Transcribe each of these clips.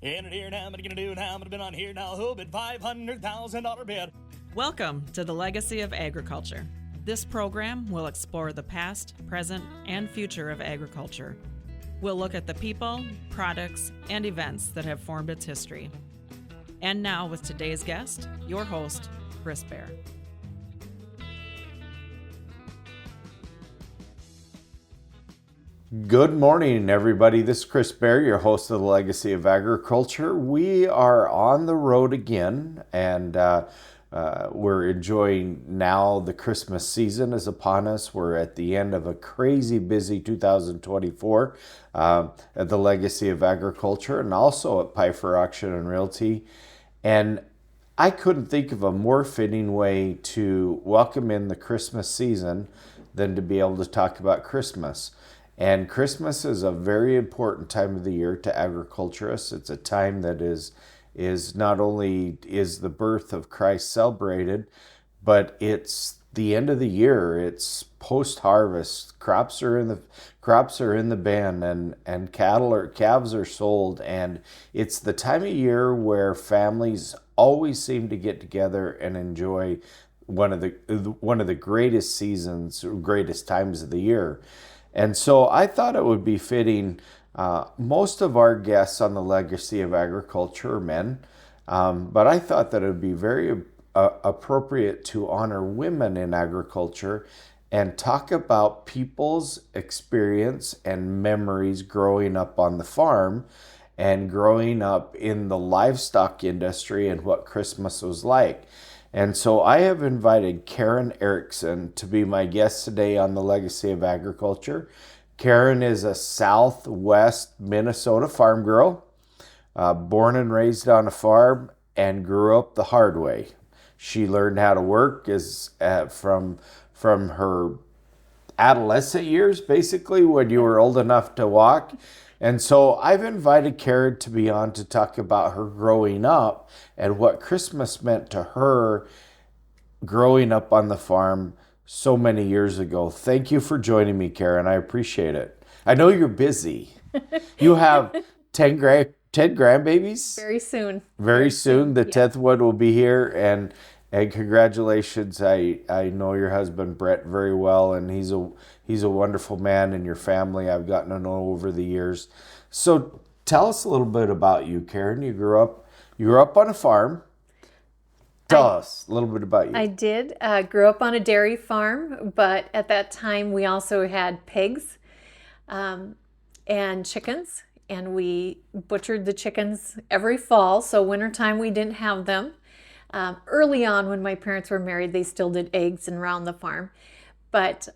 In it here now, what are you gonna do now? I'm gonna bid on here now. Who bid $500,000 bid? Welcome to the Legacy of Agriculture. This program will explore the past, present, and future of agriculture. We'll look at the people, products, and events that have formed its history. And now with today's guest, your host, Chris Bair. Good morning, everybody. This is Chris Bair, your host of the Legacy of Agriculture. We are on the road again, and we're enjoying now. The Christmas season is upon us. We're at the end of a crazy busy 2024 at the Legacy of Agriculture and also at Piper Auction and Realty. And I couldn't think of a more fitting way to welcome in the Christmas season than to be able to talk about Christmas. And Christmas is a very important time of the year to agriculturists. It's a time that is not only is the birth of Christ celebrated, but it's the end of the year. It's post-harvest. Crops are in the bin, and calves are sold, and it's the time of year where families always seem to get together and enjoy one of the greatest seasons, greatest times of the year. And so I thought it would be fitting. Most of our guests on the Legacy of Agriculture are men, but I thought that it would be very appropriate to honor women in agriculture and talk about people's experience and memories growing up on the farm and growing up in the livestock industry and what Christmas was like. And so I have invited Karen Erickson to be my guest today on the Legacy of Agriculture. Karen is a Southwest Minnesota farm girl, born and raised on a farm and grew up the hard way. She learned how to work from her adolescent years, basically, when you were old enough to walk. And so I've invited Karen to be on to talk about her growing up and what Christmas meant to her growing up on the farm so many years ago. Thank you for joining me, Karen. I appreciate it. I know you're busy. You have 10 grandbabies? Very soon. Very soon. The 10th one will be here. And congratulations. I know your husband Brett very well, and he's a wonderful man, and your family I've gotten to know over the years. So tell us a little bit about you, Karen. You grew up on a farm. Tell us a little bit about you. I did. Grew up on a dairy farm, but at that time we also had pigs and chickens, and we butchered the chickens every fall. So wintertime we didn't have them. Early on, when my parents were married, they still did eggs and around the farm. But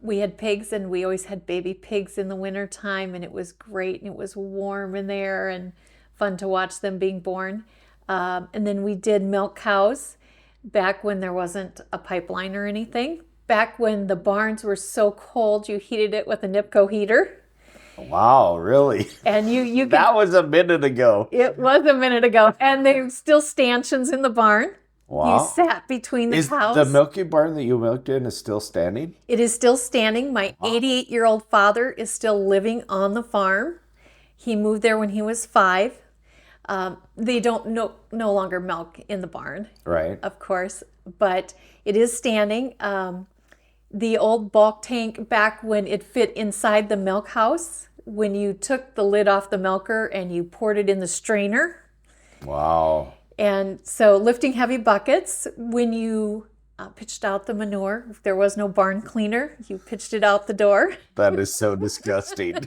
we had pigs, and we always had baby pigs in the wintertime, and it was great, and it was warm in there and fun to watch them being born. And then we did milk cows back when there wasn't a pipeline or anything. Back when the barns were so cold, you heated it with a NIPCO heater. Wow, really? And you could, that was a minute ago. It was a minute ago. And there's still stanchions in the barn. Wow. You sat between the cows. The milking barn that you milked in is still standing? It is still standing. My 88-year-old father is still living on the farm. He moved there when he was 5. They don't no longer milk in the barn, right? Of course, but it is standing. The old bulk tank, back when it fit inside the milk house, when you took the lid off the milker and you poured it in the strainer. Wow. And so lifting heavy buckets, when you pitched out the manure, if there was no barn cleaner, you pitched it out the door. That is so disgusting.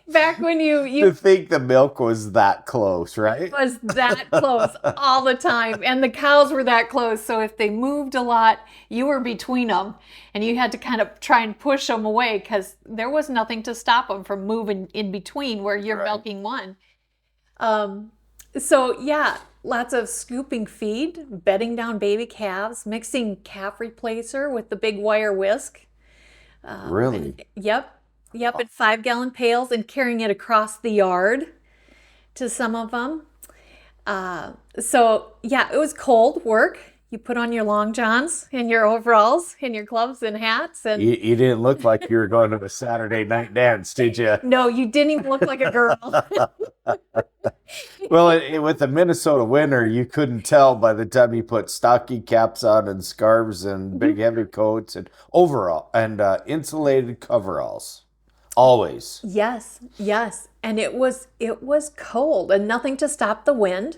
Back when you to think the milk was that close, right? It was that close all the time. And the cows were that close. So if they moved a lot, you were between them. And you had to kind of try and push them away because there was nothing to stop them from moving in between where you're milking one. So yeah, lots of scooping feed, bedding down baby calves, mixing calf replacer with the big wire whisk. Really? Yep, in 5-gallon pails and carrying it across the yard to some of them. So yeah, it was cold work. You put on your long johns and your overalls and your gloves and hats. And You didn't look like you were going to a Saturday night dance, did you? no, you didn't even look like a girl. Well, with the Minnesota winter, you couldn't tell by the time you put stocking caps on and scarves and big heavy coats and overall and insulated coveralls. Always. Yes, yes. And it was cold and nothing to stop the wind.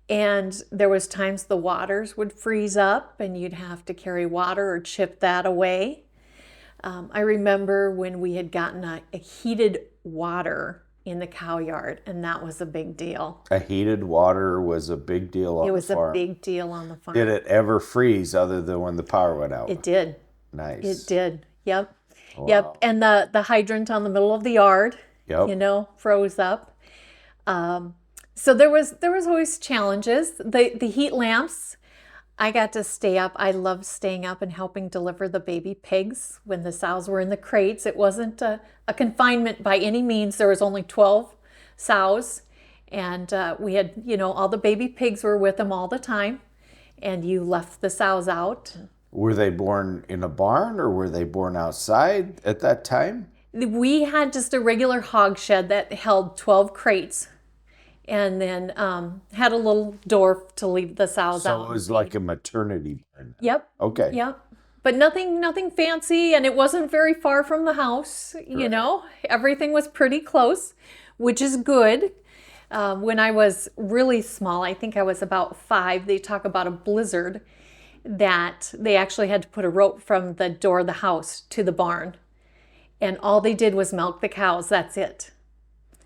And there was times the waters would freeze up and you'd have to carry water or chip that away. I remember when we had gotten a heated water in the cow yard, and that was a big deal. A heated water was a big deal on the farm. It was a big deal on the farm. Did it ever freeze other than when the power went out? It did. Nice. It did. Yep. Wow. Yep. And the hydrant on the middle of the yard, Yep. Froze up. So there was always challenges. The heat lamps, I got to stay up. I loved staying up and helping deliver the baby pigs when the sows were in the crates. It wasn't a confinement by any means. There was only 12 sows, and we had, all the baby pigs were with them all the time, and you left the sows out. Were they born in a barn or were they born outside at that time? We had just a regular hog shed that held 12 crates. And then had a little door to leave the sows out. So it was like a maternity barn. Yep. Okay. Yep. But nothing fancy, and it wasn't very far from the house. Everything was pretty close, which is good. When I was really small, I think I was about 5. They talk about a blizzard that they actually had to put a rope from the door of the house to the barn, and all they did was milk the cows. That's it.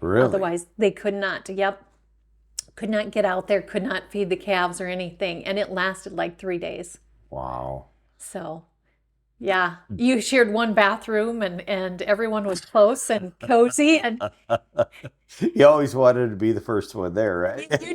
Really? Otherwise, they could not. Yep. Could not get out there, could not feed the calves or anything. And it lasted like 3 days. Wow. So, yeah, you shared one bathroom and everyone was close and cozy. And You always wanted to be the first one there, right? you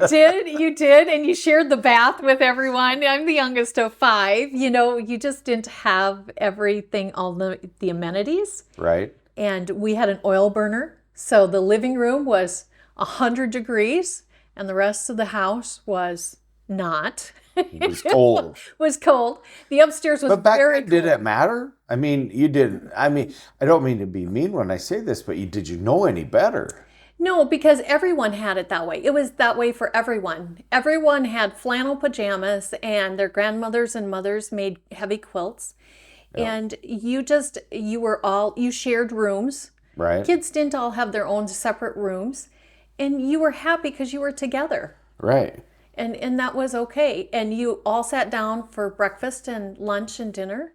did. And you shared the bath with everyone. I'm the youngest of 5. You just didn't have everything, all the amenities. Right. And we had an oil burner. So the living room was 100 degrees. And the rest of the house was not. It was cold. Was cold. The upstairs was But back very then, did cold. it matter? I mean, you didn't. I mean, I don't mean to be mean when I say this, but did you know any better? No, because everyone had it that way. It was that way for everyone. Everyone had flannel pajamas, and their grandmothers and mothers made heavy quilts. Yeah. And you shared rooms. Right. Kids didn't all have their own separate rooms. And you were happy because you were together. Right. And that was okay. And you all sat down for breakfast and lunch and dinner.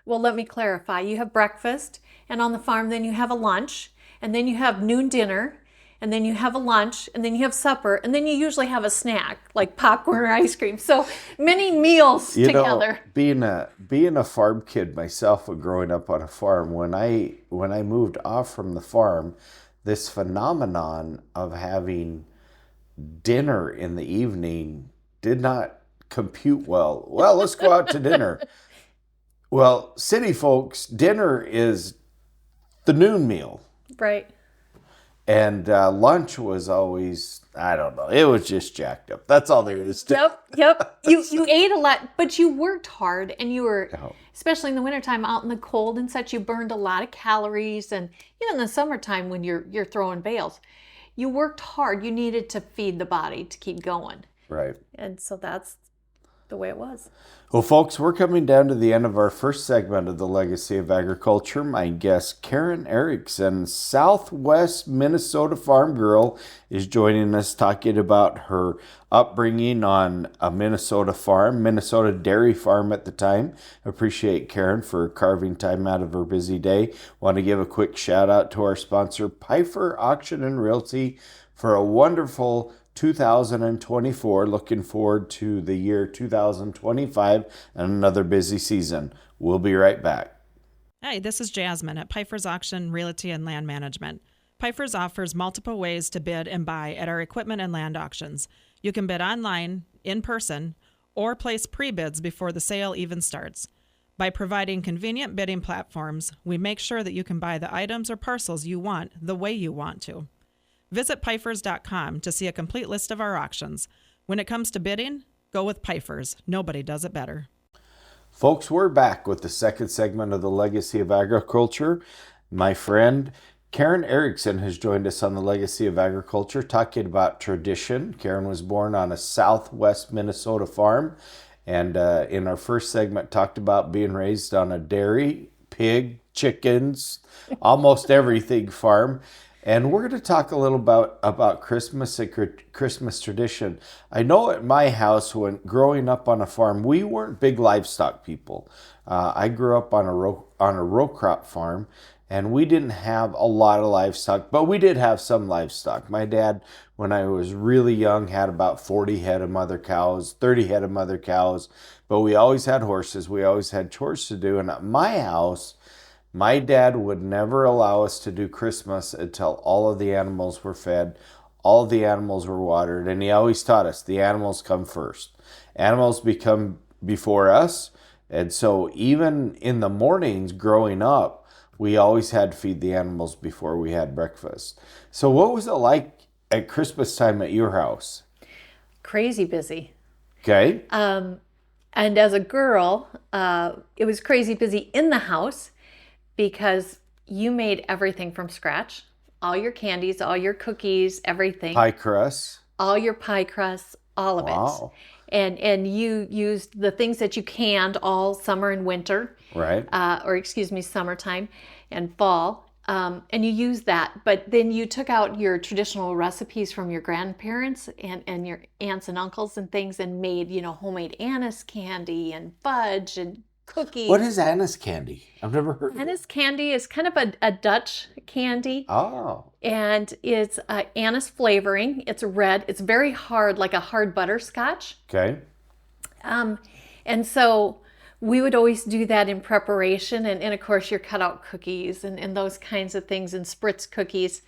Well, let me clarify. You have breakfast, and on the farm then you have a lunch, and then you have noon dinner, and then you have a lunch, and then you have supper, and then you usually have a snack like popcorn or ice cream. So many meals together. Being a farm kid myself, growing up on a farm, when I moved off from the farm, this phenomenon of having dinner in the evening did not compute well. Well, let's go out to dinner. Well, city folks, dinner is the noon meal. Right. And lunch was always, I don't know, it was just jacked up. That's all there is to it. Yep. You ate a lot, but you worked hard, and you were, especially in the wintertime, out in the cold and such, you burned a lot of calories. And even in the summertime when you're throwing bales, you worked hard. You needed to feed the body to keep going. Right. And so that's the way it was. Well, folks, we're coming down to the end of our first segment of the Legacy of Agriculture. My guest, Karen Erickson, Southwest Minnesota farm girl, is joining us talking about her upbringing on a Minnesota farm, Minnesota dairy farm at the time. Appreciate Karen for carving time out of her busy day. Want to give a quick shout out to our sponsor, Pfeiffer Auction and Realty, for a wonderful 2024. Looking forward to the year 2025 and another busy season. We'll be right back. Hi, this is Jasmine at Pfeiffer's Auction, Realty, and Land Management. Pfeiffer's offers multiple ways to bid and buy at our equipment and land auctions. You can bid online, in person, or place pre-bids before the sale even starts. By providing convenient bidding platforms, we make sure that you can buy the items or parcels you want the way you want to. Visit Pfeiffers.com to see a complete list of our auctions. When it comes to bidding, Go with Pfeiffer's. Nobody does it better. Folks, we're back with the second segment of the Legacy of Agriculture. My friend Karen Erickson has joined us on the Legacy of Agriculture, talking about tradition. Karen was born on a southwest Minnesota farm, and in our first segment talked about being raised on a dairy, pig, chickens, almost everything farm. And we're going to talk a little about Christmas and Christmas tradition. I know at my house, when growing up on a farm, we weren't big livestock people. I grew up on a row crop farm, and we didn't have a lot of livestock, but we did have some livestock. My dad, when I was really young, had about 40 head of mother cows, 30 head of mother cows, but we always had horses. We always had chores to do. And at my house, my dad would never allow us to do Christmas until all of the animals were fed, all of the animals were watered, and he always taught us the animals come first. Animals become before us, and so even in the mornings growing up, we always had to feed the animals before we had breakfast. So what was it like at Christmas time at your house? Crazy busy. Okay. And as a girl, it was crazy busy in the house, because you made everything from scratch. All your candies, all your cookies, everything. Pie crust. All your pie crusts, all of Wow. it. And you used the things that you canned all summer and winter. Right. Summertime and fall. And you used that. But then you took out your traditional recipes from your grandparents and your aunts and uncles and things, and made, homemade anise candy and fudge and cookies. What is anise candy? I've never heard of it. Anise candy is kind of a Dutch candy. Oh. And it's anise flavoring. It's red. It's very hard, like a hard butterscotch. Okay. And so we would always do that in preparation. And of course, your cutout cookies and those kinds of things, and spritz cookies.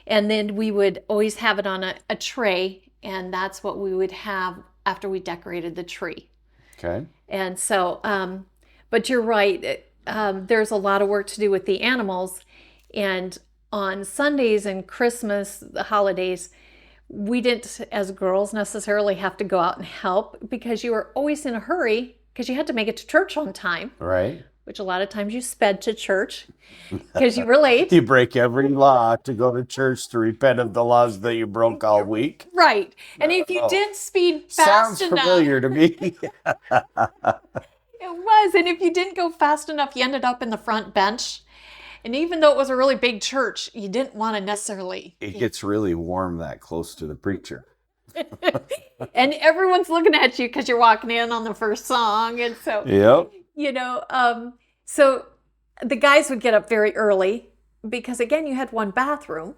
And then we would always have it on a tray. And that's what we would have after we decorated the tree. Okay. And so, but you're right. There's a lot of work to do with the animals. And on Sundays and Christmas, the holidays, we didn't, as girls, necessarily have to go out and help, because you were always in a hurry, because you had to make it to church on time. Right. Which a lot of times you sped to church because you were late. You break every law to go to church to repent of the laws that you broke all week. Right. And if you did speed Sounds fast enough. familiar to me. It was. And if you didn't go fast enough, you ended up in the front bench. And even though it was a really big church, you didn't want to necessarily. It gets really warm that close to the preacher. And everyone's looking at you because you're walking in on the first song. And so, Yep. So the guys would get up very early because, again, you had one bathroom.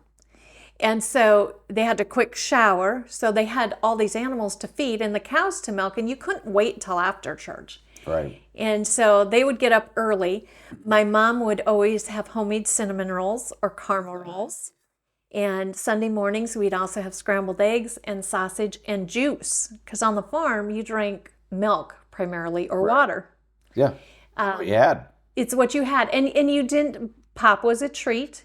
And so they had a quick shower. So they had all these animals to feed and the cows to milk, and you couldn't wait till after church. Right. And so they would get up early. My mom would always have homemade cinnamon rolls or caramel rolls. And Sunday mornings, we'd also have scrambled eggs and sausage and juice, because on the farm, you drank milk primarily, or water. Yeah. What you had. It's what you had. And you didn't, pop was a treat.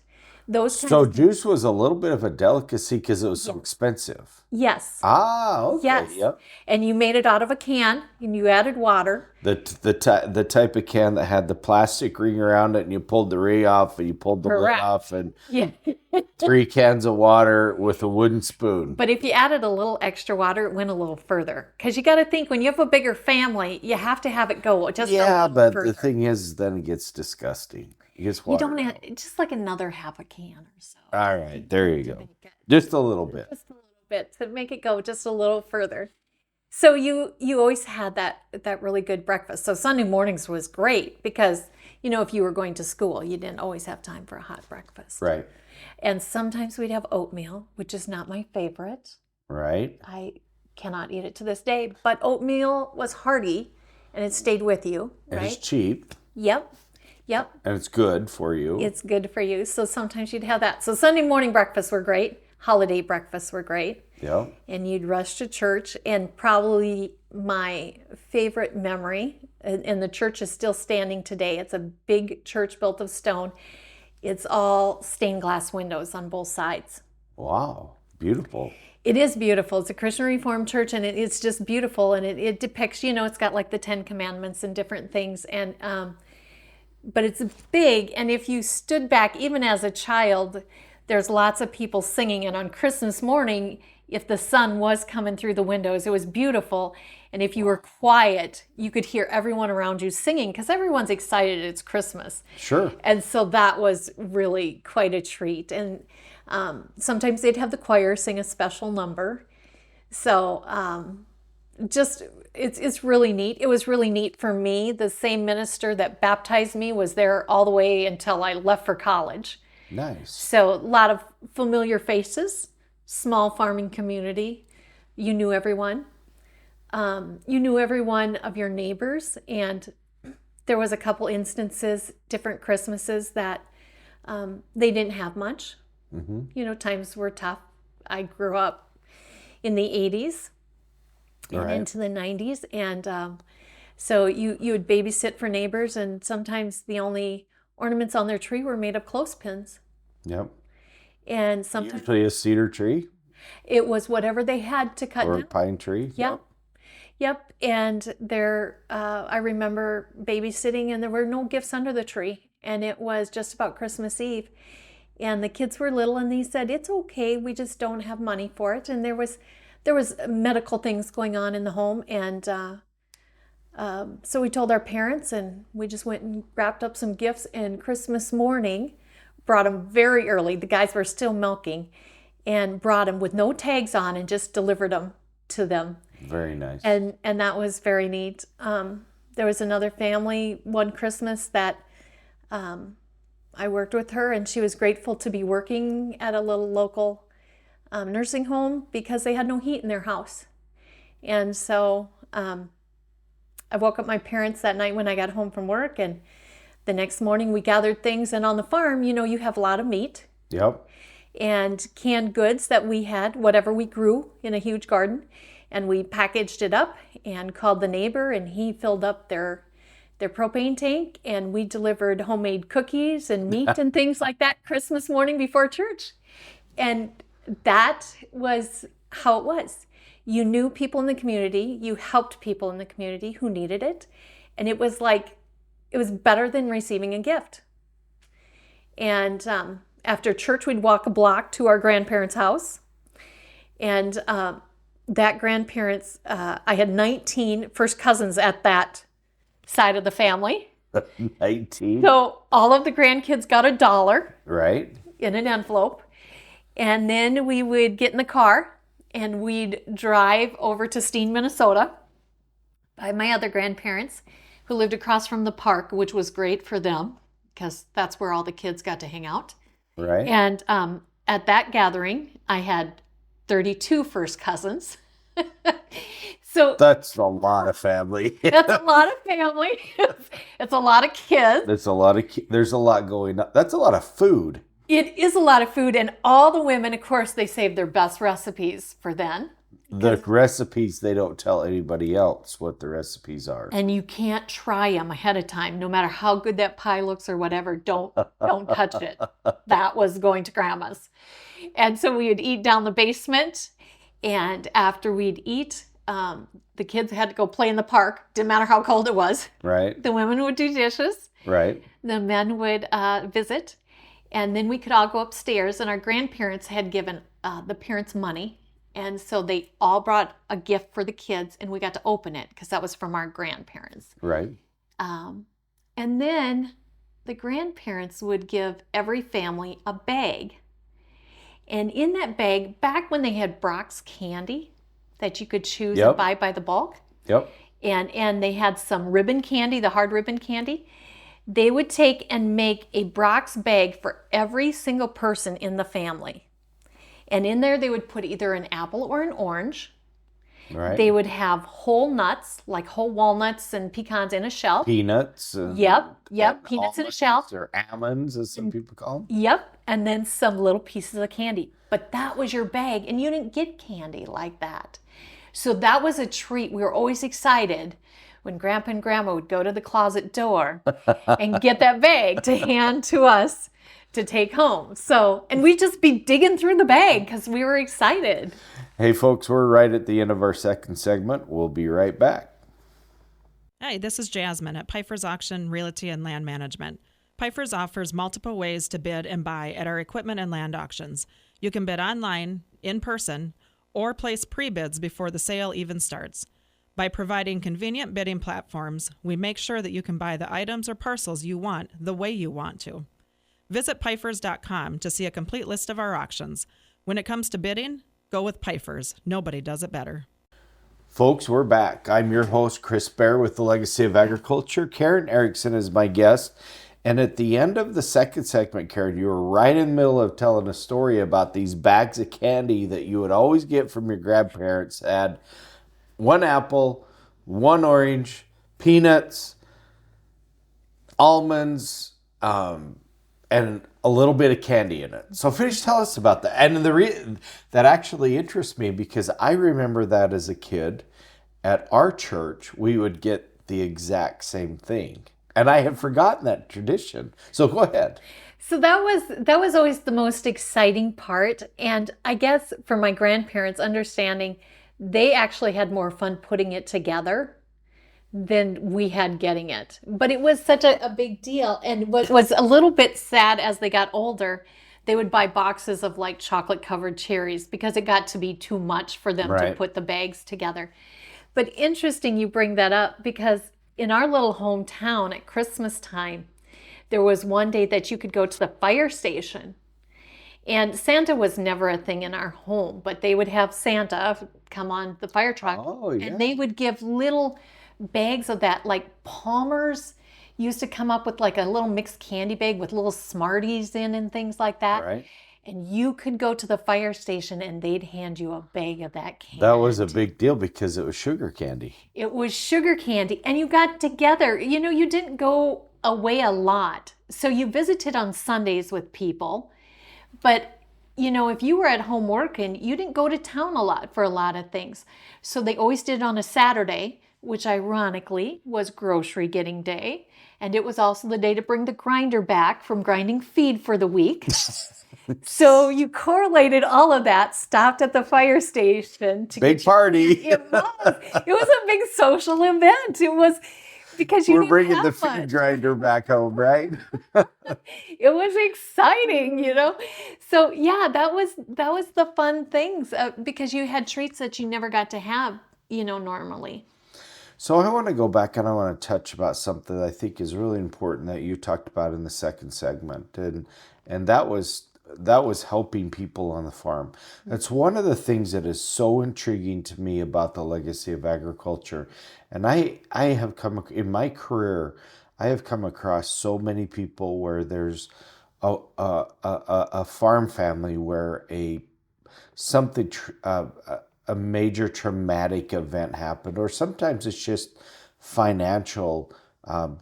Those kinds So of, juice was a little bit of a delicacy because it was so expensive. yes. Ah, okay. Yes. Yep. And you made it out of a can, and you added water. The type of can that had the plastic ring around it, and you pulled the ring off, and you pulled the lid Correct. off, and Yeah. 3 cans of water with a wooden spoon. But if you added a little extra water, it went a little further. Because you got to think, when you have a bigger family, you have to have it go just a little but further. the thing is, then it gets disgusting. It gets You water. don't have, just like another half a can or so. All right, there you go. Just a little bit. Just a little bit to make it go just a little further. So you always had that really good breakfast. So Sunday mornings was great because, if you were going to school, you didn't always have time for a hot breakfast. Right. And sometimes we'd have oatmeal, which is not my favorite. Right. I cannot eat it to this day, but oatmeal was hearty and it stayed with you, And right? it's cheap, Yep. and it's good for you. It's good for you. So sometimes you'd have that. So Sunday morning breakfasts were great. Holiday breakfasts were great. Yep. And you'd rush to church. And probably my favorite memory, and the church is still standing today. It's a big church built of stone. It's all stained glass windows on both sides. Wow. Beautiful. It is beautiful. It's a Christian Reformed church, and it's just beautiful. And it depicts, it's got like the 10 Commandments and different things. And but it's big. And if you stood back, even as a child, there's lots of people singing. And on Christmas morning, if the sun was coming through the windows, it was beautiful. And if you were quiet, you could hear everyone around you singing because everyone's excited it's Christmas. Sure. And so that was really quite a treat. And sometimes they'd have the choir sing a special number. So it's really neat. It was really neat for me. The same minister that baptized me was there all the way until I left for college. Nice. So a lot of familiar faces, small farming community. You knew everyone. You knew every one of your neighbors, and there was a couple instances, different Christmases that they didn't have much. Mm-hmm. Times were tough. I grew up in the 80s and into the 90s, and so you would babysit for neighbors, and sometimes the only ornaments on their tree were made of clothespins. Yep. And sometimes usually a cedar tree. It was whatever they had to cut or down. a pine tree. Yep. And I remember babysitting, and there were no gifts under the tree, and it was just about Christmas Eve. And the kids were little, and they said, "It's okay, we just don't have money for it." And there was medical things going on in the home, and so we told our parents, and we just went and wrapped up some gifts. And Christmas morning, brought them very early. The guys were still milking, and brought them with no tags on, and just delivered them to them. Very nice. And that was very neat. There was another family one Christmas that I worked with her, and she was grateful to be working at a little local nursing home because they had no heat in their house. And so I woke up my parents that night when I got home from work, and the next morning we gathered things. And on the farm, you have a lot of meat. Yep. And canned goods that we had, whatever we grew in a huge garden. And we packaged it up and called the neighbor, and he filled up their propane tank, and we delivered homemade cookies and meat and things like that Christmas morning before church. And that was how it was. You knew people in the community, you helped people in the community who needed it, and it was better than receiving a gift. And after church, we'd walk a block to our grandparents' house, and that grandparents, I had 19 first cousins at that side of the family. 19. So all of the grandkids got $1. Right. In an envelope. And then we would get in the car and we'd drive over to Steen, Minnesota by my other grandparents who lived across from the park, which was great for them because that's where all the kids got to hang out. Right. And at that gathering, I had 32 first cousins. So that's a lot of family. That's a lot of family. It's a lot of kids. There's a lot going on. That's a lot of food. It is a lot of food, and all the women, of course, they save their best recipes for then. The recipes, they don't tell anybody else what the recipes are. And you can't try them ahead of time, no matter how good that pie looks or whatever. Don't touch it. That was going to Grandma's. And so we would eat down the basement, and after we'd eat, the kids had to go play in the park. Didn't matter how cold it was. Right. The women would do dishes. Right. The men would visit. And then we could all go upstairs, and our grandparents had given the parents money. And so they all brought a gift for the kids, and we got to open it because that was from our grandparents. Right. And then the grandparents would give every family a bag. And in that bag, back when they had Brock's candy that you could choose and buy by the bulk. Yep. And they had some ribbon candy, the hard ribbon candy. They would take and make a Brock's bag for every single person in the family. And in there, they would put either an apple or an orange. Right. They would have whole nuts, like whole walnuts and pecans in a shell. Peanuts. Yep. Peanuts in a shell. Or almonds, as some people call them. Yep. And then some little pieces of candy. But that was your bag, and you didn't get candy like that. So that was a treat. We were always excited when Grandpa and Grandma would go to the closet door and get that bag to hand to us to take home. So, and we'd just be digging through the bag because we were excited. Hey, folks, we're right at the end of our second segment. We'll be right back. Hey, this is Jasmine at Pfeiffer's Auction Realty and Land Management. Pfeiffer's offers multiple ways to bid and buy at our equipment and land auctions. You can bid online, in person, or place pre-bids before the sale even starts. By providing convenient bidding platforms, we make sure that you can buy the items or parcels you want the way you want to. Visit Pfeiffers.com to see a complete list of our auctions. When it comes to bidding, go with Pfeiffers. Nobody does it better. Folks, we're back. I'm your host, Chris Bair with the Legacy of Agriculture. Karen Erickson is my guest. And at the end of the second segment, Karen, you were right in the middle of telling a story about these bags of candy that you would always get from your grandparents. Had one apple, one orange, peanuts, almonds, and a little bit of candy in it. So finish tell us about that. And that actually interests me because I remember that as a kid at our church, we would get the exact same thing. And I have forgotten that tradition. So go ahead. So that was always the most exciting part. And I guess for my grandparents, understanding they actually had more fun putting it together than we had getting it. But it was such a big deal. And what was a little bit sad as they got older, they would buy boxes of like chocolate covered cherries because it got to be too much for them to put the bags together. But interesting you bring that up because in our little hometown at Christmas time, there was one day that you could go to the fire station. And Santa was never a thing in our home, but they would have Santa come on the fire truck. Oh, yeah. And they would give little bags of that, like Palmer's used to come up with like a little mixed candy bag with little Smarties in and things like that. Right. And you could go to the fire station and they'd hand you a bag of that candy. That was a big deal because it was sugar candy. It was sugar candy. And you got together. You know, you didn't go away a lot. So you visited on Sundays with people. But, you know, if you were at home working, you didn't go to town a lot for a lot of things. So they always did it on a Saturday, which ironically was grocery getting day. And it was also the day to bring the grinder back from grinding feed for the week. So you correlated all of that, stopped at the fire station. Big party. It was. It was a big social event. It was because you We're bringing the fun. feed grinder back home, right? It was exciting, you know. So yeah, that was the fun things because you had treats that you never got to have, you know, normally. So I want to go back and I want to touch about something that I think is really important that you talked about in the second segment, and that was helping people on the farm. That's one of the things that is so intriguing to me about the legacy of agriculture. And I have come in my career, I have come across so many people where there's a farm family where a major traumatic event happened, or sometimes it's just financial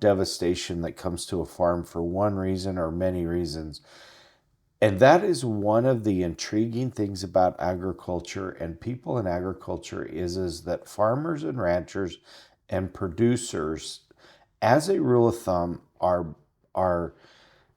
devastation that comes to a farm for one reason or many reasons. And that is one of the intriguing things about agriculture and people in agriculture is that farmers and ranchers and producers, as a rule of thumb, are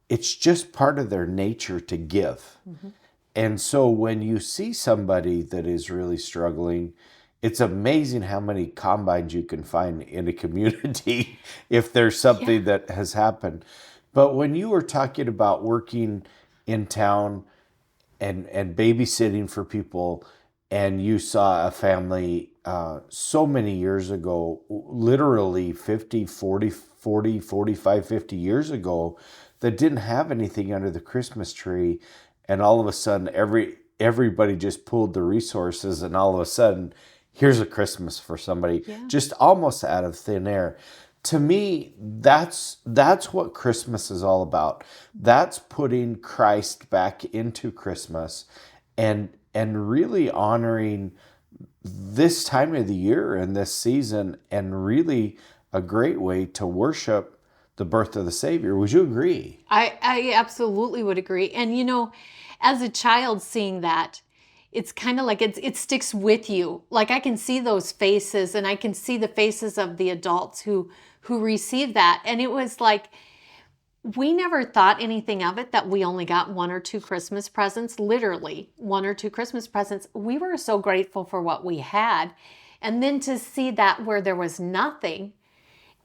it's just part of their nature to give. Mm-hmm. And so when you see somebody that is really struggling, it's amazing how many combines you can find in a community if there's something that has happened. But when you were talking about working in town and babysitting for people, and you saw a family so many years ago, literally 50, 40, 45, 50 years ago, that didn't have anything under the Christmas tree, and all of a sudden everybody just pulled the resources, and all of a sudden here's a Christmas for somebody, just almost out of thin air. To me, that's what Christmas is all about. That's putting Christ back into Christmas and really honoring this time of the year and this season, and really a great way to worship the birth of the Savior. Would you agree? I absolutely would agree. And you know, as a child seeing that, it's kind of like it sticks with you. Like I can see those faces, and I can see the faces of the adults who receive that. And it was like, We never thought anything of it that we only got 1 or 2 Christmas presents, literally 1 or 2 Christmas presents. We were so grateful for what we had. And then to see that where there was nothing,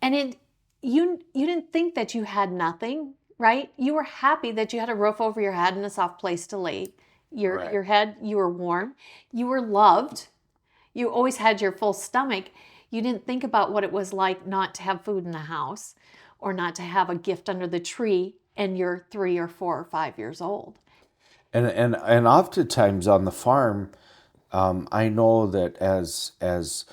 and you didn't think that you had nothing, right? You were happy that you had a roof over your head and a soft place to lay your head. You were warm. You were loved. You always had your full stomach. You didn't think about what it was like not to have food in the house or not to have a gift under the tree, and you're 3 or 4 or 5 years old. And oftentimes on the farm, I know that as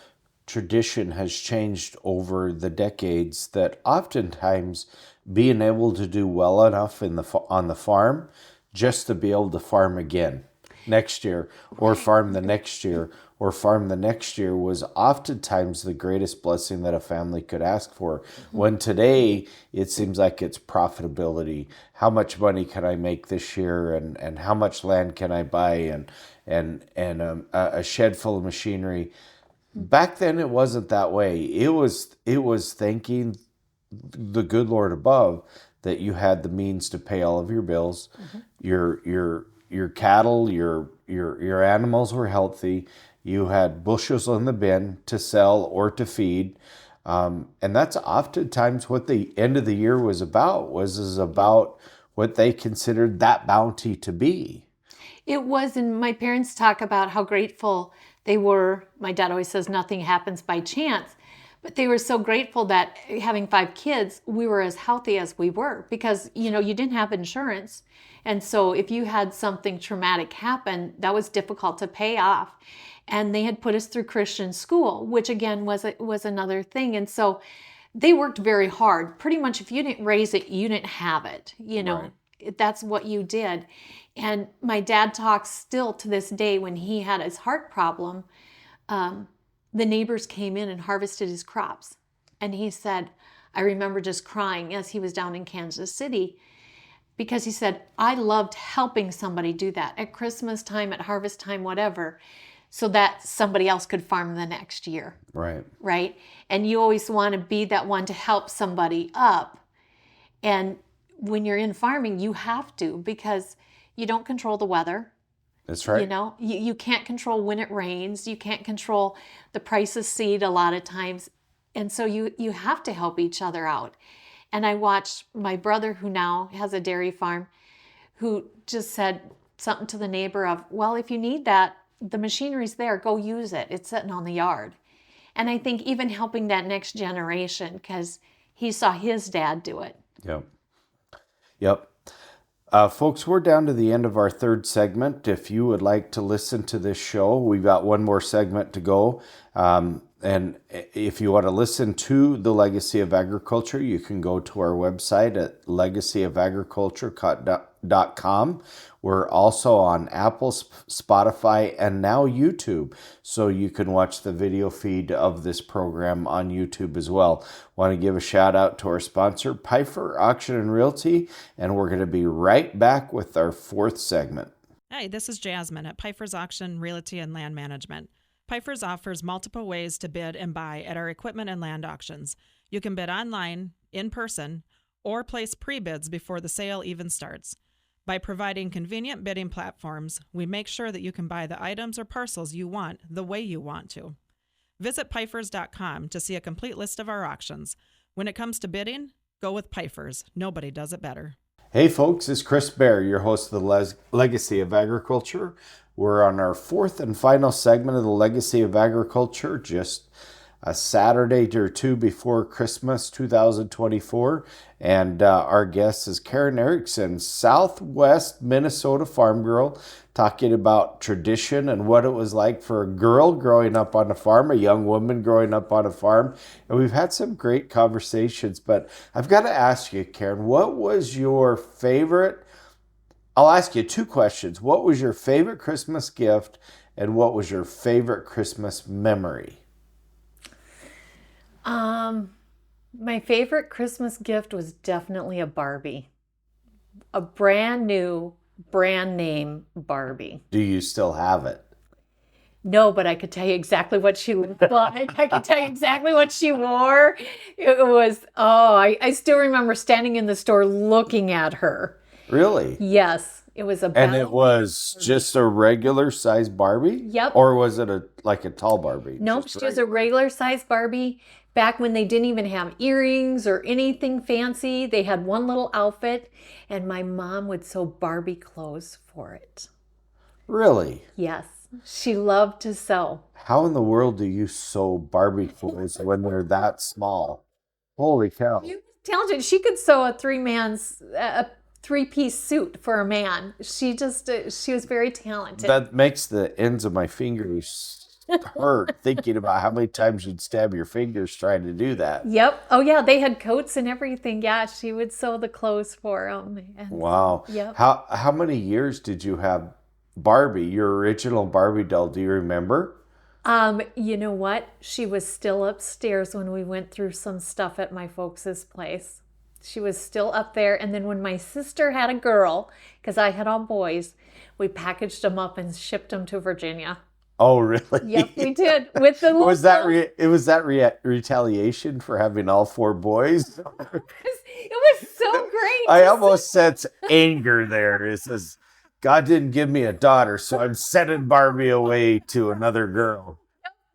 tradition has changed over the decades, that oftentimes being able to do well enough on the farm just to be able to farm again next year, or farm the next year, or farm the next year, was oftentimes the greatest blessing that a family could ask for. When today it seems like it's profitability. How much money can I make this year, and how much land can I buy, and a shed full of machinery. Back then it wasn't that way. It was thanking the good Lord above that you had the means to pay all of your bills. Your cattle, your animals were healthy. You had bushels in the bin to sell or to feed. And that's oftentimes what the end of the year was about, was about what they considered that bounty to be. It was, and my parents talk about how grateful they were. My dad always says nothing happens by chance, but they were so grateful that having 5 kids, we were as healthy as we were, because, you didn't have insurance. And so if you had something traumatic happen, that was difficult to pay off. And they had put us through Christian school, which again was another thing. And so they worked very hard. Pretty much if you didn't raise it, you didn't have it. Right. That's what you did. And my dad talks still to this day, when he had his heart problem, the neighbors came in and harvested his crops. And he said, I remember just crying as he was down in Kansas City, because he said, I loved helping somebody do that at Christmas time, at harvest time, whatever, so that somebody else could farm the next year. Right. Right? And you always want to be that one to help somebody up. And when you're in farming, you have to, because you don't control the weather. That's right. You can't control when it rains. You can't control the price of seed a lot of times. And so you have to help each other out. And I watched my brother, who now has a dairy farm, who just said something to the neighbor of, well, if you need that, the machinery's there, go use it. It's sitting on the yard. And I think even helping that next generation, because he saw his dad do it. Yep. Folks, we're down to the end of our 3rd segment. If you would like to listen to this show, we've got one more segment to go. And if you want to listen to The Legacy of Agriculture, you can go to our website at legacyofagriculture.com. We're also on Apple, Spotify, and now YouTube. So you can watch the video feed of this program on YouTube as well. Want to give a shout out to our sponsor, Pifer Auction and Realty, and we're going to be right back with our 4th segment. Hi, this is Jasmine at Pifer's Auction, Realty, and Land Management. Pifer's offers multiple ways to bid and buy at our equipment and land auctions. You can bid online, in person, or place pre-bids before the sale even starts. By providing convenient bidding platforms, we make sure that you can buy the items or parcels you want the way you want to. Visit Pifers.com to see a complete list of our auctions. When it comes to bidding, go with Pifers. Nobody does it better. Hey folks, it's Chris Bair, your host of the Legacy of Agriculture. We're on our 4th and final segment of the Legacy of Agriculture, just a Saturday or 2 before Christmas 2024. And our guest is Karen Erickson, Southwest Minnesota farm girl, talking about tradition and what it was like for a girl growing up on a farm, a young woman growing up on a farm. And we've had some great conversations, but I've got to ask you, Karen, what was your favorite? I'll ask you 2 questions. What was your favorite Christmas gift, and what was your favorite Christmas memory? My favorite Christmas gift was definitely a Barbie. A brand new, brand name Barbie. Do you still have it? No, but I could tell you exactly what she looked like. I could tell you exactly what she wore. It was, I still remember standing in the store looking at her. Really? Yes, it was a And it battle. was just a regular size Barbie? Yep. Or was it like a tall Barbie? Nope, Just she was a regular size Barbie. Back when they didn't even have earrings or anything fancy, they had one little outfit, and my mom would sew Barbie clothes for it. Really? Yes, she loved to sew. How in the world do you sew Barbie clothes when they're that small? Holy cow. She was talented. She could sew a three-piece suit for a man. She was very talented. That makes the ends of my fingers hurt thinking about how many times you'd stab your fingers trying to do that. Yep. Oh yeah, they had coats and everything. Yeah, she would sew the clothes for them. Wow. Yep. How many years did you have Barbie, your original Barbie doll? Do you remember? You know what? She was still upstairs when we went through some stuff at my folks' place. She was still up there. And then when my sister had a girl, because I had all boys, we packaged them up and shipped them to Virginia. Oh, really? Yep, we did. With the little Was that retaliation for having all four boys? It was so great. I almost sense anger there. It says, God didn't give me a daughter, so I'm sending Barbie away to another girl.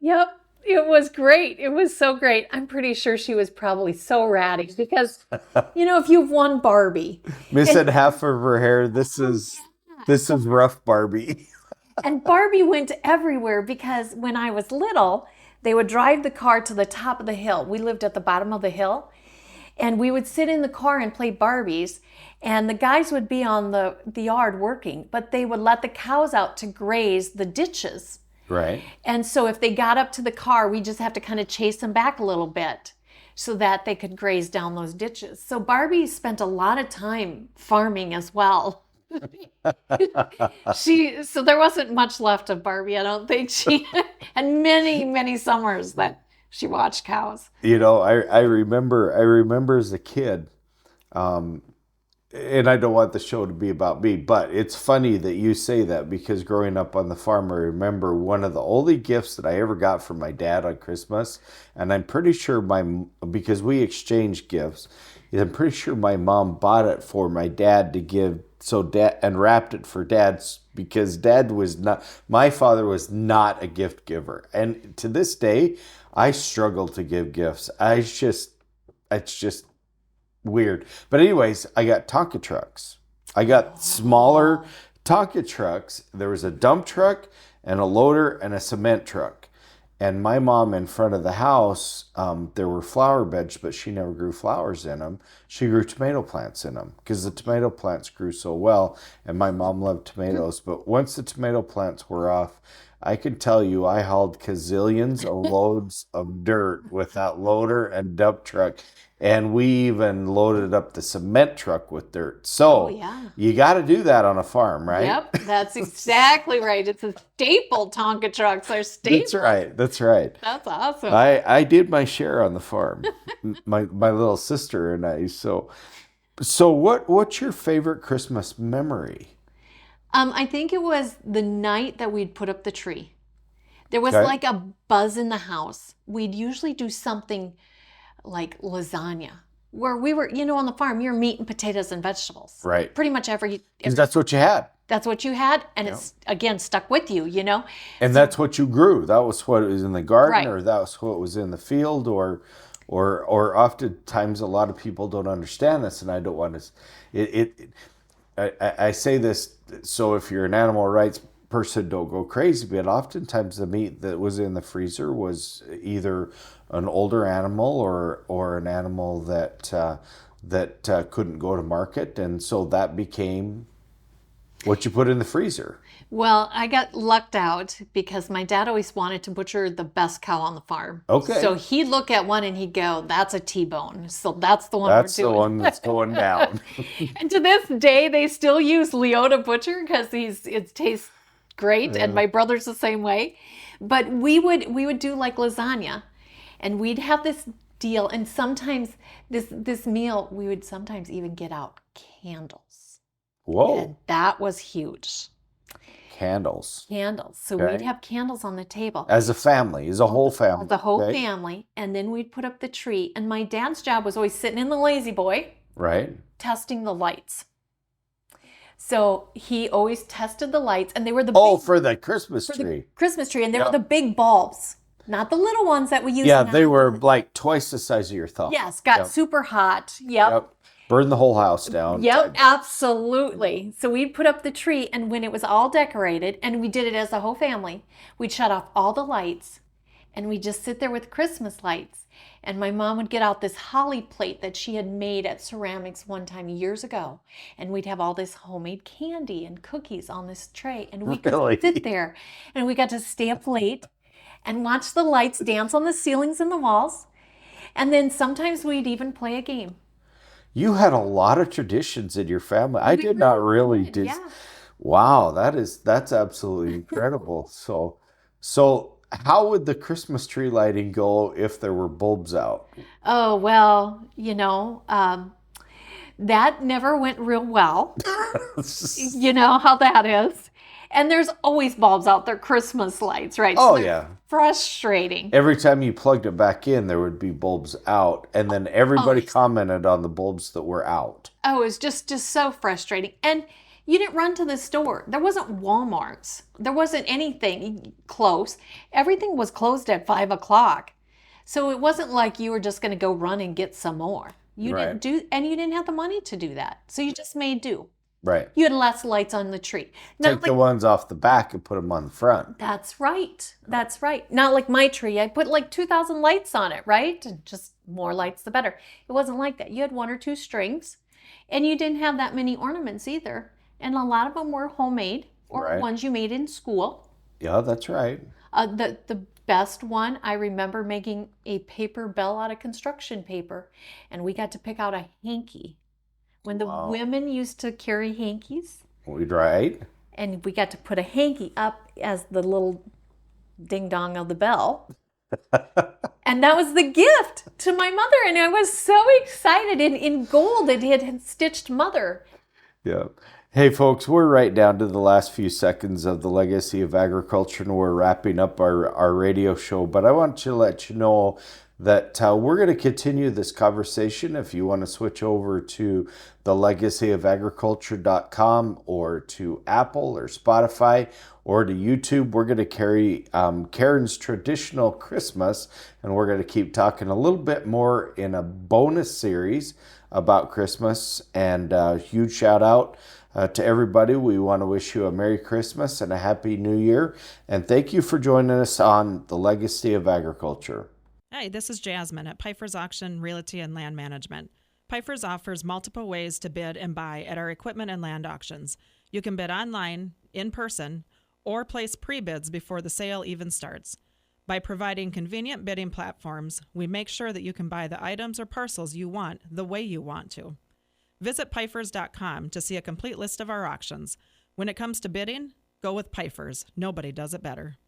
Yep. It was great. It was so great. I'm pretty sure she was probably so ratty because, if you've won Barbie. Missing half of her hair. This is rough Barbie. And Barbie went everywhere because when I was little, they would drive the car to the top of the hill. We lived at the bottom of the hill. And we would sit in the car and play Barbies. And the guys would be on the yard working, but they would let the cows out to graze the ditches. Right. And so if they got up to the car, we just have to kind of chase them back a little bit so that they could graze down those ditches. So Barbie spent a lot of time farming as well. So there wasn't much left of Barbie. I don't think. She had many, many summers that she watched cows. I remember as a kid, and I don't want the show to be about me, but it's funny that you say that because growing up on the farm, I remember one of the only gifts that I ever got from my dad on Christmas, and I'm pretty sure because we exchanged gifts, I'm pretty sure my mom bought it for my dad to give, and wrapped it for dad's, because my father was not a gift giver. And to this day, I struggle to give gifts. It's just weird. But anyways, I got Tonka trucks. I got smaller Tonka trucks. There was a dump truck and a loader and a cement truck. And my mom, in front of the house, there were flower beds, but she never grew flowers in them. She grew tomato plants in them because the tomato plants grew so well. And my mom loved tomatoes. But once the tomato plants were off, I can tell you I hauled gazillions of loads of dirt with that loader and dump truck. And we even loaded up the cement truck with dirt. So you got to do that on a farm, right? Yep, that's exactly right. It's a staple. Tonka trucks are staple. That's right. That's awesome. I did my share on the farm, my little sister and I. So what's your favorite Christmas memory? I think it was the night that we'd put up the tree. There was Okay. like a buzz in the house. We'd usually do something like lasagna, where we were, on the farm, you're meat and potatoes and vegetables. Right. Pretty much Because that's what you had. that's what you had, and it's, again, stuck with you, And that's what you grew. That was what was in the garden, Right. or that was what was in the field, or oftentimes a lot of people don't understand this, and I don't want to. I say this so if you're an animal rights person, don't go crazy. But oftentimes the meat that was in the freezer was either an older animal or an animal that couldn't go to market, and so that became what you put in the freezer. Well, I got lucked out because my dad always wanted to butcher the best cow on the farm. Okay. So he'd look at one and he'd go, "That's a T-bone. So that's the one That's we're the doing." one that's going down. And to this day, they still use Leota Butcher because it tastes great, and my brother's the same way. But we would do like lasagna, and we'd have this deal, and sometimes this meal we would sometimes even get out candles. Whoa. And that was huge. Candles. So Okay. we'd have candles on the table. As a family, as a whole family. The whole okay? family. And then we'd put up the tree. And my dad's job was always sitting in the lazy boy, Right. testing the lights. So he always tested the lights, and they were the For the Christmas tree. Christmas tree, and they were the big bulbs, not the little ones that we use. Yeah, now. they were like twice the size of your thumb. Yes, got super hot. Yep. Burn the whole house down. Yep, absolutely. So we'd put up the tree, and when it was all decorated, and we did it as a whole family, we'd shut off all the lights, and we'd just sit there with Christmas lights. And my mom would get out this holly plate that she had made at Ceramics one time years ago. And we'd have all this homemade candy and cookies on this tray. And we could sit there, and we got to stay up late and watch the lights dance on the ceilings and the walls. And then sometimes we'd even play a game. You had a lot of traditions in your family. I did not really. Yeah. Wow, that's absolutely incredible. So how would the Christmas tree lighting go if there were bulbs out? Oh, well, that never went real well. You know how that is. And there's always bulbs out there, Christmas lights, right? Oh, so yeah. Frustrating. Every time you plugged it back in, there would be bulbs out. And then everybody commented on the bulbs that were out. Oh, it was just so frustrating. And you didn't run to the store. There wasn't Walmart's. There wasn't anything close. Everything was closed at 5 o'clock. So it wasn't like you were just going to go run and get some more. You didn't have the money to do that. So you just made do. Right. You had less lights on the tree. Take the ones off the back and put them on the front. That's right. That's right. Not like my tree. I put like 2,000 lights on it, right? And just more lights, the better. It wasn't like that. You had 1 or 2 strings, and you didn't have that many ornaments either. And a lot of them were homemade or ones you made in school. Yeah, that's right. The best one, I remember making a paper bell out of construction paper, and we got to pick out a hanky. When the women used to carry hankies. Right. And we got to put a hanky up as the little ding-dong of the bell. And that was the gift to my mother. And I was so excited. In gold, it had stitched mother. Yeah. Hey, folks, we're right down to the last few seconds of the Legacy of Agriculture, and we're wrapping up our radio show. But I want to let you know that we're going to continue this conversation. If you want to switch over to thelegacyofagriculture.com or to Apple or Spotify or to YouTube, we're going to carry Karen's Traditional Christmas, and we're going to keep talking a little bit more in a bonus series about Christmas. And huge shout out to everybody. We want to wish you a Merry Christmas and a Happy New Year. And thank you for joining us on The Legacy of Agriculture. Hi, this is Jasmine at Pfeiffer's Auction Realty and Land Management. Pfeiffer's offers multiple ways to bid and buy at our equipment and land auctions. You can bid online, in person, or place pre-bids before the sale even starts. By providing convenient bidding platforms, we make sure that you can buy the items or parcels you want the way you want to. Visit Pfeiffers.com to see a complete list of our auctions. When it comes to bidding, go with Pfeiffer's. Nobody does it better.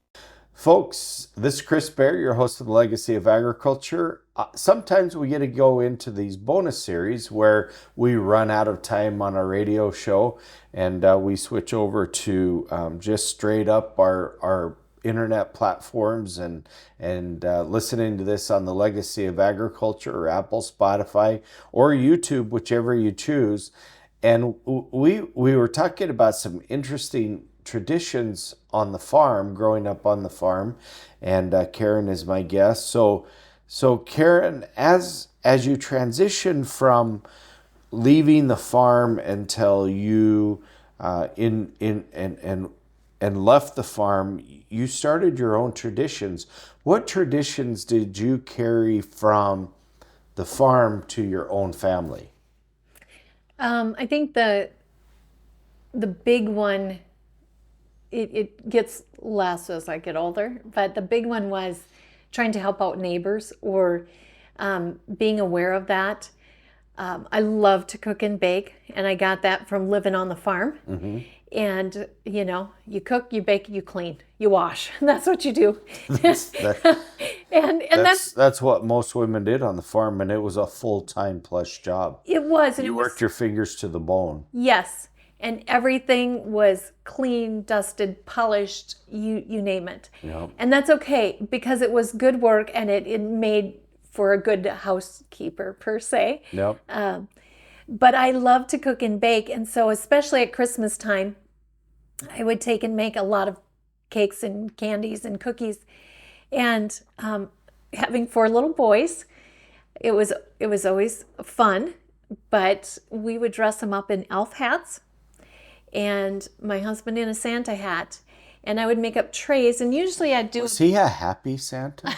Folks, this is Chris Bair, your host of the Legacy of Agriculture. Sometimes we get to go into these bonus series where we run out of time on our radio show, and we switch over to just straight up our internet platforms and listening to this on the Legacy of Agriculture or Apple, Spotify, or YouTube, whichever you choose. And we were talking about some interesting traditions on the farm, growing up on the farm, and Karen is my guest. So Karen, as you transition from leaving the farm until you and left the farm, you started your own traditions. What traditions did you carry from the farm to your own family? I think the big one, it gets less as I get older, but the big one was trying to help out neighbors or being aware of that. I love to cook and bake, and I got that from living on the farm. Mm-hmm. And, you cook, you bake, you clean, you wash. That's what you do. That's what most women did on the farm, and it was a full-time plus job. It was. You worked your fingers to the bone. Yes. and everything was clean, dusted, polished, you name it. Yep. And that's okay because it was good work and it made for a good housekeeper per se. Yep. But I love to cook and bake, and so especially at Christmas time, I would take and make a lot of cakes and candies and cookies. And having 4 little boys, it was always fun. But we would dress them up in elf hats, and my husband in a Santa hat, and I would make up trays. And usually I'd do. Was he a happy Santa?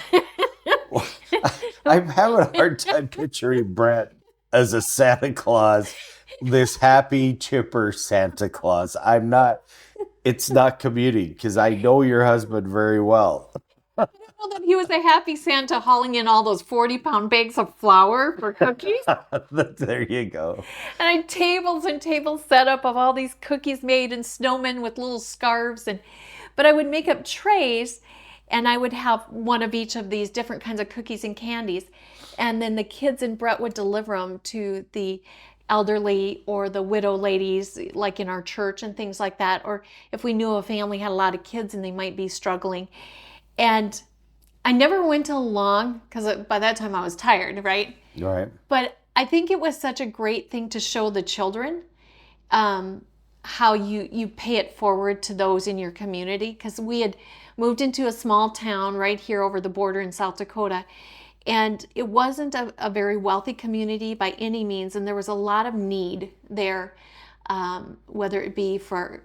I'm having a hard time picturing Brett as a Santa Claus, this happy, chipper Santa Claus. It's not commuting because I know your husband very well. I didn't know that he was a happy Santa hauling in all those 40-pound bags of flour for cookies. There you go. And I had tables and tables set up of all these cookies made and snowmen with little scarves. But I would make up trays, and I would have one of each of these different kinds of cookies and candies. And then the kids and Brett would deliver them to the elderly or the widow ladies, like in our church and things like that. Or if we knew a family had a lot of kids and they might be struggling. And I never went along because by that time I was tired, right? Right. But I think it was such a great thing to show the children how you pay it forward to those in your community. Because we had moved into a small town right here over the border in South Dakota. And it wasn't a very wealthy community by any means. And there was a lot of need there, whether it be for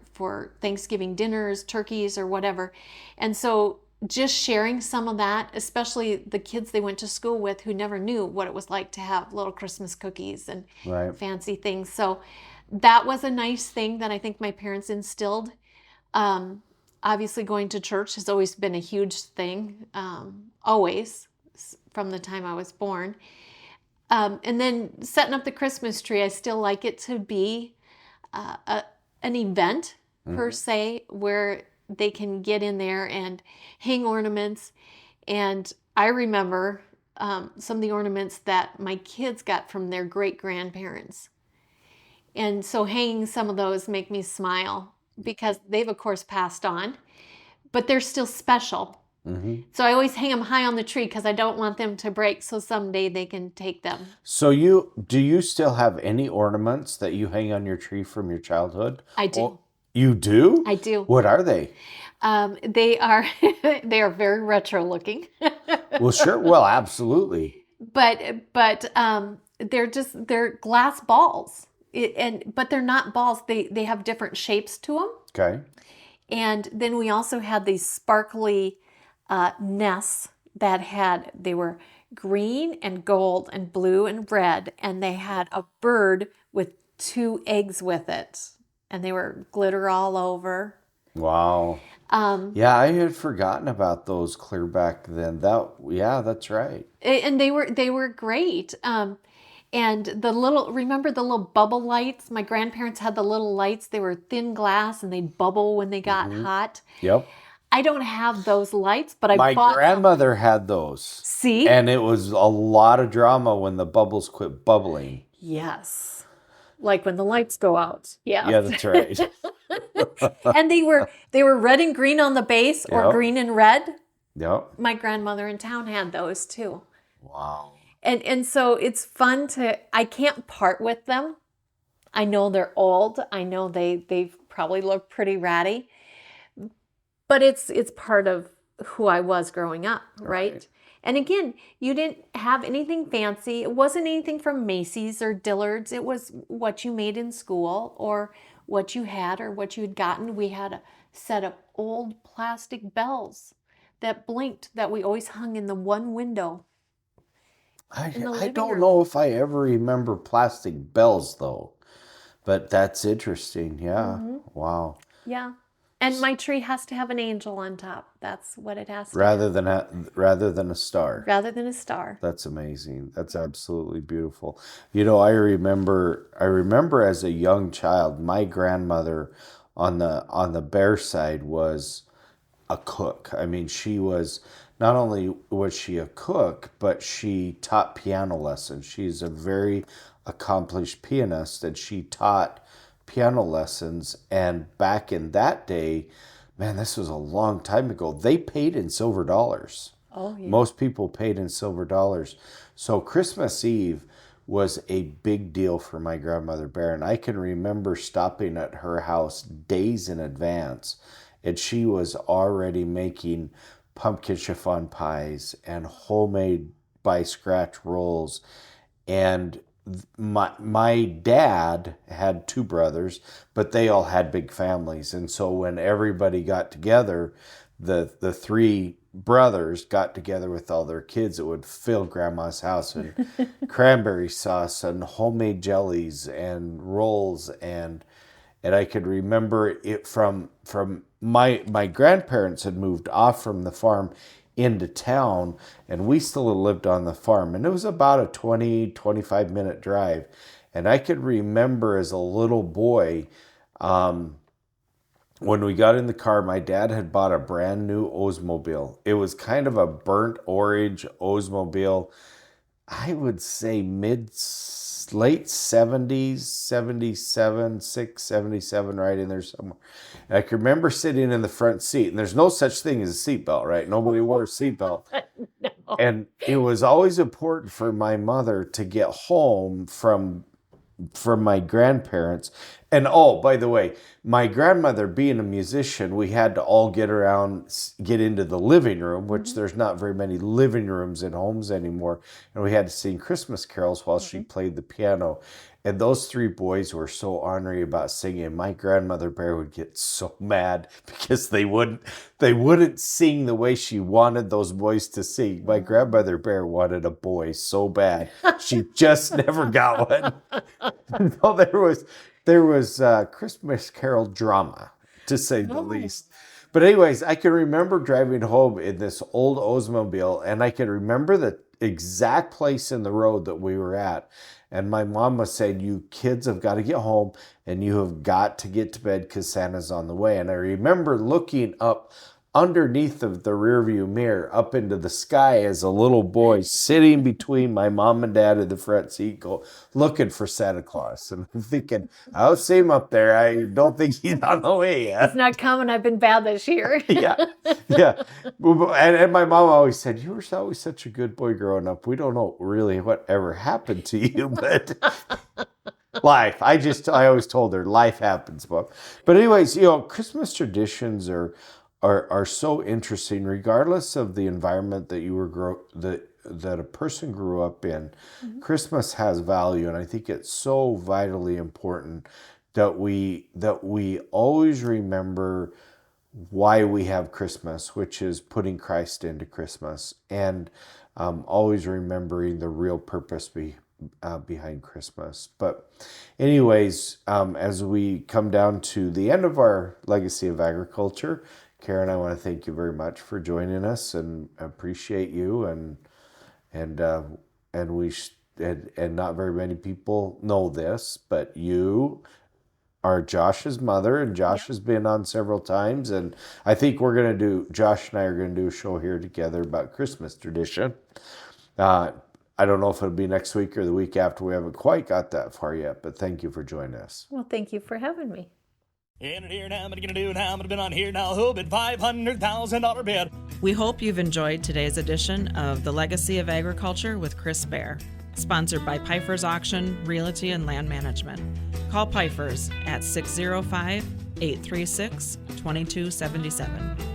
Thanksgiving dinners, turkeys, or whatever. And so just sharing some of that, especially the kids they went to school with who never knew what it was like to have little Christmas cookies and fancy things. So that was a nice thing that I think my parents instilled. Obviously, going to church has always been a huge thing, always, from the time I was born. And then setting up the Christmas tree, I still like it to be an event, per se, where they can get in there and hang ornaments. And I remember some of the ornaments that my kids got from their great-grandparents. And so hanging some of those make me smile because they've, of course, passed on, but they're still special. Mm-hmm. So I always hang them high on the tree because I don't want them to break so someday they can take them. So do you still have any ornaments that you hang on your tree from your childhood? I do. Or, you do? I do. What are they? They are very retro looking. Well, sure. Well, absolutely. But they're glass balls. But they're not balls. They have different shapes to them. Okay. And then we also had these sparkly nests that they were green and gold and blue and red, and they had a bird with 2 eggs with it, and they were glitter all over. Wow. Yeah, I had forgotten about those clear back then. That's right. And they were great. And remember the little bubble lights? My grandparents had the little lights. They were thin glass and they'd bubble when they got hot. Yep. I don't have those lights, but My grandmother had those. See? And it was a lot of drama when the bubbles quit bubbling. Yes. Like when the lights go out. Yeah. Yeah, that's right. And they were red and green on the base or green and red. Yep. My grandmother in town had those too. Wow. And so it's fun I can't part with them. I know they're old. I know they probably look pretty ratty. But it's part of who I was growing up, right? And again, you didn't have anything fancy. It wasn't anything from Macy's or Dillard's. It was what you made in school or what you had or what you had gotten. We had a set of old plastic bells that blinked that we always hung in the one window. I don't know if I ever remember plastic bells, though. But that's interesting. Yeah. Mm-hmm. Wow. Yeah. And my tree has to have an angel on top. That's what it has to rather than a star. Rather than a star. That's amazing. That's absolutely beautiful. I remember as a young child, my grandmother on the Bair side was a cook. I mean, she was not only was she a cook, but she taught piano lessons. She's a very accomplished pianist, and she taught piano lessons. And back in that day, man, this was a long time ago, they paid in silver dollars. Oh, yeah. Most people paid in silver dollars. So Christmas Eve was a big deal for my grandmother Bair. And I can remember stopping at her house days in advance. And she was already making pumpkin chiffon pies and homemade by scratch rolls. And my dad had two brothers, but they all had big families. And so when everybody got together, the three brothers got together with all their kids, it would fill grandma's house and cranberry sauce and homemade jellies and rolls. And I could remember it from my grandparents had moved off from the farm into town, and we still lived on the farm, and it was about a 25 minute drive. And I could remember as a little boy, when we got in the car, my dad had bought a brand new Oldsmobile. It was kind of a burnt orange Oldsmobile. I would say late 70s, 77, 77, right in there somewhere. And I can remember sitting in the front seat, and there's no such thing as a seatbelt, right? Nobody wore a seatbelt. No. And it was always important for my mother to get home from my grandparents. And oh, by the way, my grandmother being a musician, we had to all get into the living room, which there's not very many living rooms in homes anymore. And we had to sing Christmas carols while she played the piano. And those three boys were so ornery about singing. My grandmother Bair would get so mad because they wouldn't sing the way she wanted those boys to sing. My grandmother Bair wanted a boy so bad. She just never got one. No, there was Christmas carol drama, to say the least. But anyways, I can remember driving home in this old Oldsmobile, and I can remember the exact place in the road that we were at. And my mom was saying, you kids have got to get home and you have got to get to bed because Santa's on the way. And I remember looking up underneath of the rearview mirror up into the sky as a little boy sitting between my mom and dad in the front seat looking for Santa Claus. And I'm thinking, I'll see him up there. I don't think he's on the way yet. It's not coming. I've been bad this year. Yeah. And my mom always said, you were always such a good boy growing up. We don't know really what ever happened to you, but life. I always told her life happens. But anyways, Christmas traditions are so interesting, regardless of the environment that that a person grew up in. Mm-hmm. Christmas has value, and I think it's so vitally important that we always remember why we have Christmas, which is putting Christ into Christmas, and always remembering the real purpose behind Christmas. But anyways, as we come down to the end of our Legacy of Agriculture, Karen, I want to thank you very much for joining us, and appreciate you. And not very many people know this, but you are Josh's mother, and Josh has been on several times. And I think Josh and I are going to do a show here together about Christmas tradition. I don't know if it'll be next week or the week after. We haven't quite got that far yet, but thank you for joining us. Well, thank you for having me. In here now, what are you gonna do now? I'm gonna been on here now. Who bid $500,000 bid? We hope you've enjoyed today's edition of The Legacy of Agriculture with Chris Bair, sponsored by Pifer's Auction, Realty, and Land Management. Call Pifer's at 605-836-2277.